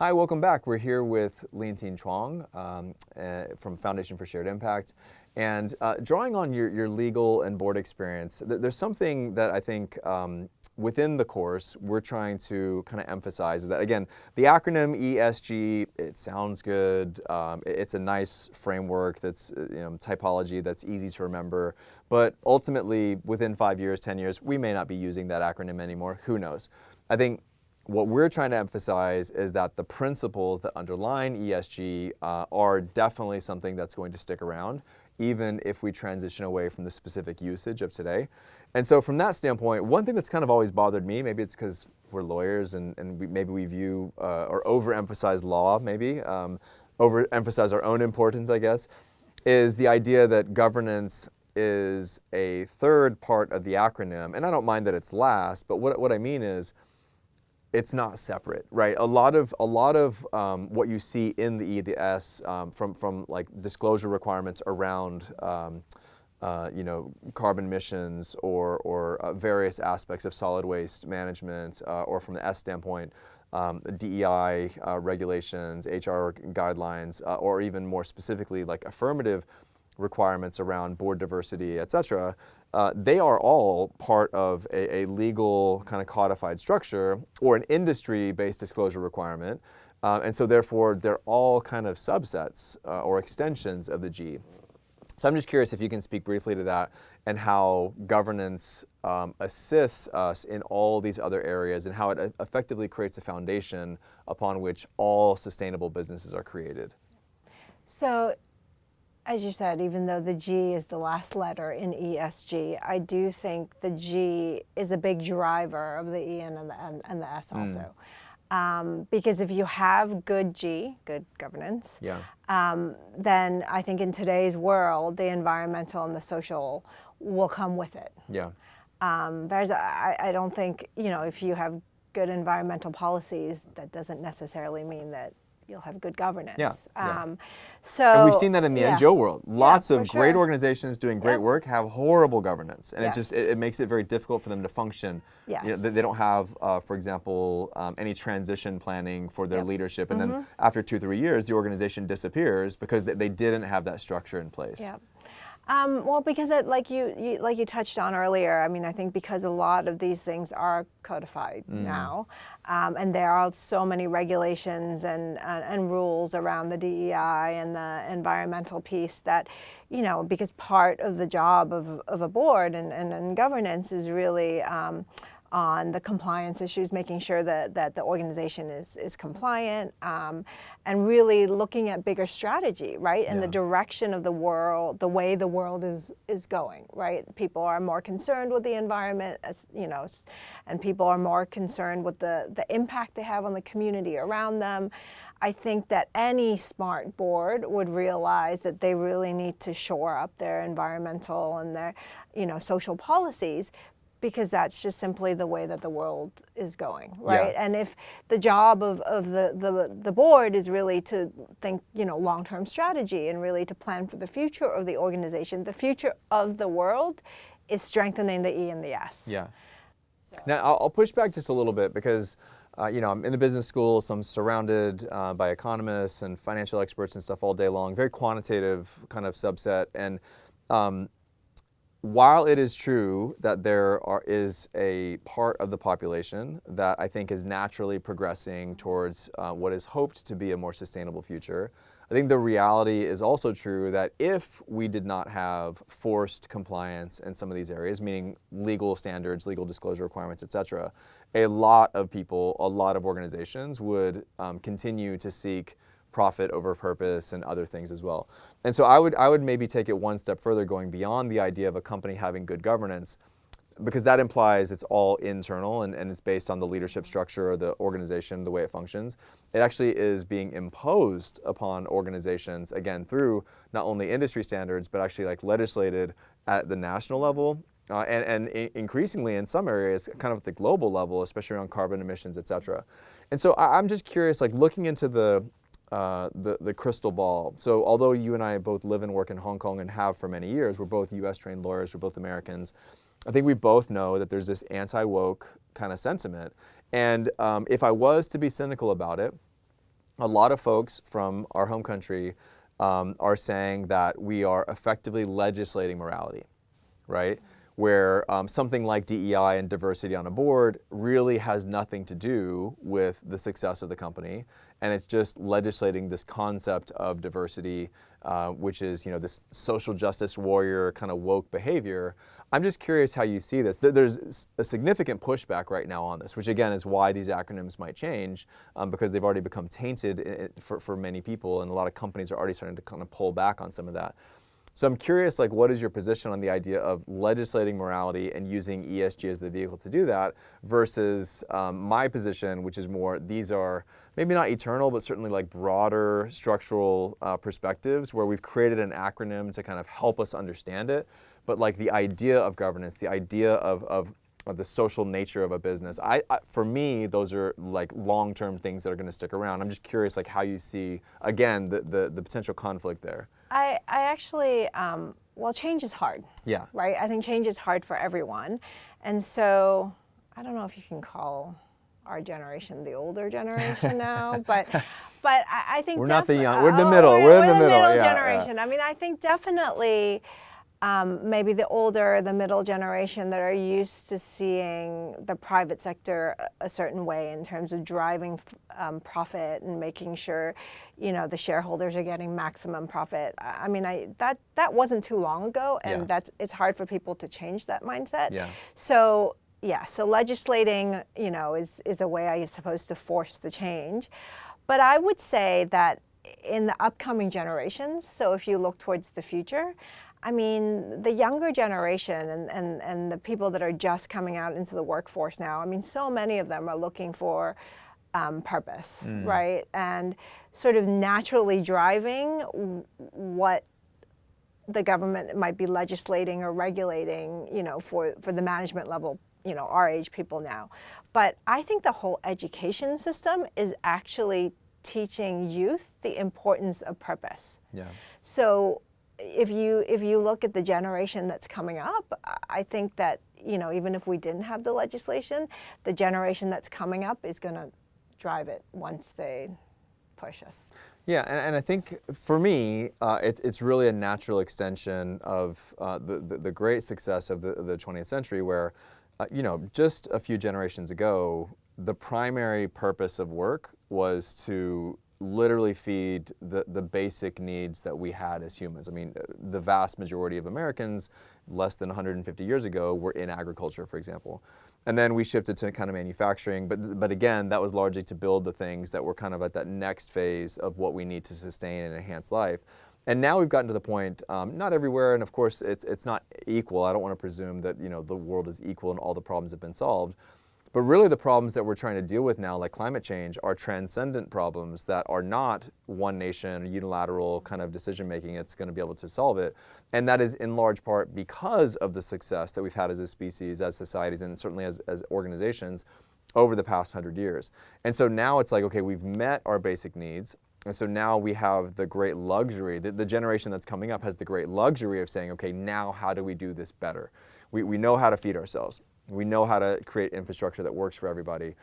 Hi, welcome back. We're here with Leontine Chuang from Foundation for Shared Impact. And drawing on your legal and board experience, there's something that I think within the course we're trying to kind of emphasize that, again, the acronym ESG, it sounds good. It's a nice framework that's, typology that's easy to remember. But ultimately, within 5 years, 10 years, we may not be using that acronym anymore. Who knows? I think what we're trying to emphasize is that the principles that underline ESG are definitely something that's going to stick around, even if we transition away from the specific usage of today. And so from that standpoint, one thing that's kind of always bothered me, maybe it's because we're lawyers and maybe we view or overemphasize law, maybe, overemphasize our own importance, I guess, is the idea that governance is a third part of the acronym. And I don't mind that it's last, but what I mean is, it's not separate, right? A lot of what you see in the E, the S, from like disclosure requirements around, carbon emissions or various aspects of solid waste management, or from the S standpoint, DEI regulations, HR guidelines, or even more specifically like affirmative requirements around board diversity, et cetera. They are all part of a legal kind of codified structure or an industry-based disclosure requirement. And so therefore, they're all kind of subsets or extensions of the G. So I'm just curious if you can speak briefly to that and how governance assists us in all these other areas and how it effectively creates a foundation upon which all sustainable businesses are created. So, as you said, even though the G is the last letter in ESG, I do think the G is a big driver of the E and the S also. Because if you have good G, good governance, then I think in today's world, the environmental and the social will come with it. Yeah. I don't think, if you have good environmental policies, that doesn't necessarily mean that you'll have good governance. And we've seen that in the NGO world. Lots of great sure. organizations doing great work have horrible governance, and Yes. it makes it very difficult for them to function. Yes. They don't have, for example, any transition planning for their leadership, and then after 2-3 years, the organization disappears because they didn't have that structure in place. Yeah. Well, because like you touched on earlier, I mean, I think because a lot of these things are codified now, and there are so many regulations and rules around the DEI and the environmental piece that, because part of the job of a board and governance is really on the compliance issues, making sure that the organization is compliant, and really looking at bigger strategy, right? And the direction of the world, the way the world is going, right? People are more concerned with the environment, and people are more concerned with the impact they have on the community around them. I think that any smart board would realize that they really need to shore up their environmental and their, social policies, because that's just simply the way that the world is going, right? And if the job of the board is really to think, long-term strategy and really to plan for the future of the organization, the future of the world is strengthening the E and the S. Yeah. So. Now, I'll push back just a little bit because, I'm in the business school, so I'm surrounded by economists and financial experts and stuff all day long, very quantitative kind of subset. And while it is true that there is a part of the population that I think is naturally progressing towards what is hoped to be a more sustainable future, I think the reality is also true that if we did not have forced compliance in some of these areas, meaning legal standards, legal disclosure requirements, et cetera, a lot of people, a lot of organizations would continue to seek profit over purpose and other things as well. And so I would maybe take it one step further, going beyond the idea of a company having good governance, because that implies it's all internal and it's based on the leadership structure or the organization, the way it functions. It actually is being imposed upon organizations, again, through not only industry standards, but actually like legislated at the national level, and increasingly in some areas, kind of at the global level, especially around carbon emissions, et cetera. And so I'm just curious, like looking into the crystal ball. So although you and I both live and work in Hong Kong and have for many years, we're both US trained lawyers, we're both Americans, I think we both know that there's this anti-woke kind of sentiment. And if I was to be cynical about it, a lot of folks from our home country are saying that we are effectively legislating morality, right? Where something like DEI and diversity on a board really has nothing to do with the success of the company, and it's just legislating this concept of diversity, which is, you know, this social justice warrior kind of woke behavior. I'm just curious how you see this. There's a significant pushback right now on this, which again is why these acronyms might change, because they've already become tainted for many people, and a lot of companies are already starting to kind of pull back on some of that. So I'm curious, like, what is your position on the idea of legislating morality and using ESG as the vehicle to do that versus my position, which is more, these are maybe not eternal, but certainly like broader structural perspectives where we've created an acronym to kind of help us understand it. But like the idea of governance, the idea of the social nature of a business, for me, those are like long-term things that are going to stick around. I'm just curious, like, how you see, again, the potential conflict there. I actually, well, change is hard. Yeah. Right? I think change is hard for everyone. And so I don't know if you can call our generation the older generation now, but I think we're not the young, we're in the middle. We're in the middle generation. Yeah. I mean, I think definitely maybe the older, the middle generation that are used to seeing the private sector a certain way in terms of driving profit and making sure, you know, the shareholders are getting maximum profit. I mean, that wasn't too long ago, and it's hard for people to change that mindset. Yeah. So legislating, you know, is a way, I suppose, to force the change. But I would say that in the upcoming generations, so if you look towards the future, I mean, the younger generation and the people that are just coming out into the workforce now, I mean, so many of them are looking for purpose, right? And sort of naturally driving what the government might be legislating or regulating, you know, for the management level, you know, our age people now. But I think the whole education system is actually teaching youth the importance of purpose. Yeah. So if you look at the generation that's coming up, I think that, you know, even if we didn't have the legislation, the generation that's coming up is going to drive it once they push us. Yeah, and I think for me, it's really a natural extension of the great success of the 20th century where, you know, just a few generations ago, the primary purpose of work was to literally feed the basic needs that we had as humans. I mean, the vast majority of Americans, less than 150 years ago, were in agriculture, for example. And then we shifted to kind of manufacturing, but again, that was largely to build the things that were kind of at that next phase of what we need to sustain and enhance life. And now we've gotten to the point, not everywhere, and of course it's not equal. I don't want to presume that, you know, the world is equal and all the problems have been solved. But really the problems that we're trying to deal with now, like climate change, are transcendent problems that are not one nation, unilateral kind of decision making that's going to be able to solve it. And that is in large part because of the success that we've had as a species, as societies, and certainly as organizations over the past 100 years. And so now it's like, okay, we've met our basic needs. And so now we have the great luxury, the generation that's coming up has the great luxury of saying, okay, now how do we do this better? We know how to feed ourselves. We know how to create infrastructure that works for everybody.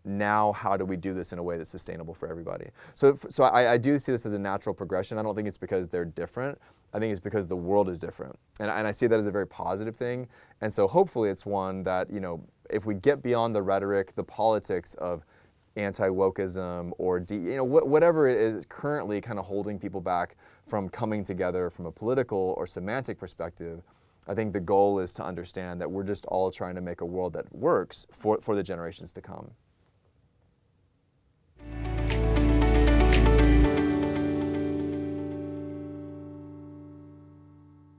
Now, how do we do this in a way that's sustainable for everybody? So I do see this as a natural progression. I don't think it's because they're different. I think it's because the world is different. And I see that as a very positive thing. And so hopefully it's one that, you know, if we get beyond the rhetoric, the politics of anti-wokeism or, you know, whatever it is currently kind of holding people back from coming together from a political or semantic perspective, I think the goal is to understand that we're just all trying to make a world that works for the generations to come.